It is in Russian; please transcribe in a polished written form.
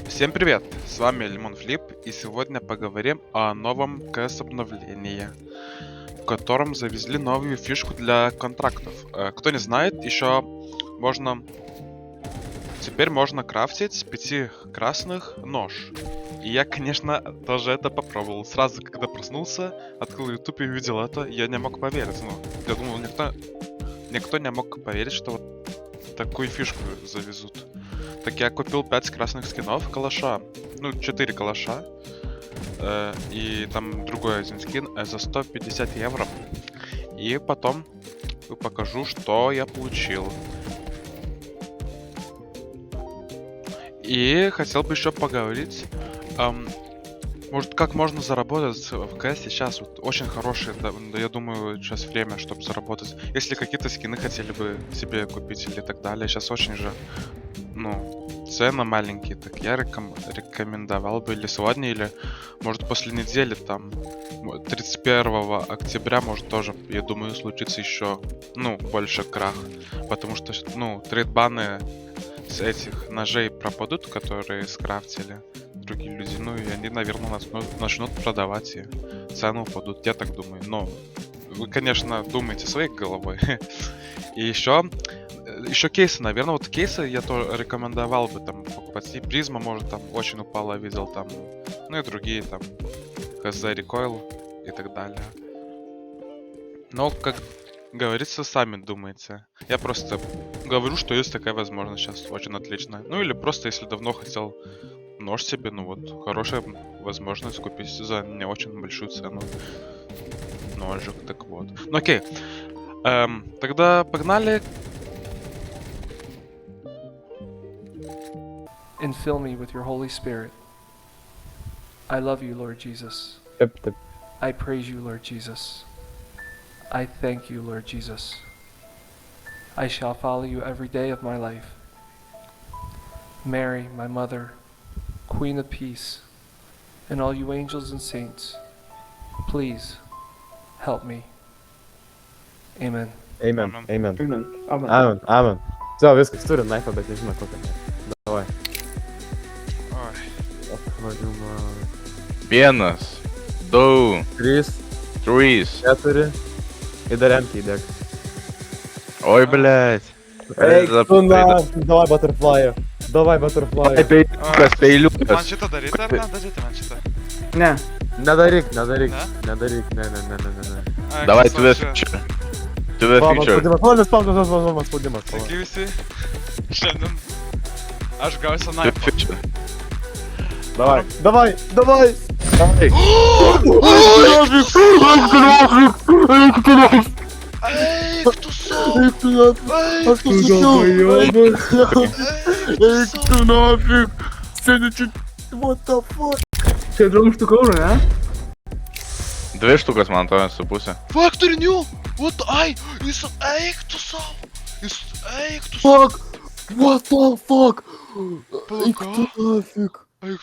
Всем привет, с вами Лимон Флип, и сегодня поговорим о новом CS обновлении, в котором завезли новую фишку для контрактов. Кто не знает, еще можно... Теперь можно крафтить 5 красных нож. И я, конечно, тоже это попробовал. Сразу, когда проснулся, открыл YouTube и увидел это, я не мог поверить. Ну, я думал, никто не мог поверить, что вот такую фишку завезут. Так я купил 5 красных скинов калаша. Ну, 4 калаша. И там другой один скин за 150 евро. И потом покажу, что я получил. И хотел бы еще поговорить, может, как можно заработать в CS сейчас. Вот очень хорошее, да, я думаю, сейчас время, чтобы заработать. Если какие-то скины хотели бы себе купить или так далее, сейчас очень же, ну, цены маленькие, так я рекомендовал бы или сегодня, или, может, после недели, там, 31 октября, может, тоже, я думаю, случится еще, ну, больше крах, потому что, ну, трейдбаны с этих ножей пропадут, которые скрафтили другие люди, ну и они, наверное, начнут продавать и цены упадут, я так думаю. Но вы, конечно, думаете своей головой. И еще кейсы, наверное, вот кейсы я тоже рекомендовал бы там покупать. И призма, может, там очень упала, видел там, ну и другие там, HZ Recoil и так далее. Но, как говорится, сами думаете. Я просто говорю, что есть такая возможность сейчас, очень отличная. Ну или просто, если давно хотел нож себе, ну вот, хорошая возможность купить за не очень большую цену ножик, так вот. Ну окей, тогда погнали. And fill me with your Holy Spirit. I love you, Lord Jesus. Yep. I praise you, Lord Jesus. I thank you, Lord Jesus. I shall follow you every day of my life. Mary, my mother, Queen of Peace, and all you angels and saints, please help me. Amen. Amen. Amen. Amen. Все, viskas, turi naifą, bet nežinau kokią. Davai. Vienas, du, 3, 3. 4 и до ремки įdėk. Ой, блядь. Eik tu nafig, давай баттерфлаю. Давай баттерфлаю. Пейлюкас, пейлюкас. Man šitą daryti ar ne? Daryti man šitą. Ne. Nedaryk. Ne? Ne. Давай, тебе фьючер. Тебе фьючер. Spaudimas. Sveiki visi. Šiandien aš gausiu Тебе naipą. фьючер. Давай. Давай. Eik tu savo! Eik tu nafig. Sėdi čia. What the fuck? Čia drum штука уже, ne? 2 штуkas, man atrodo, su pusė. Factory New! What the... Ai! Jis... Eik tu savo! Jis... Eik tu savo! Fuck! What the fuck? Eik Palauk, tu nafig. eik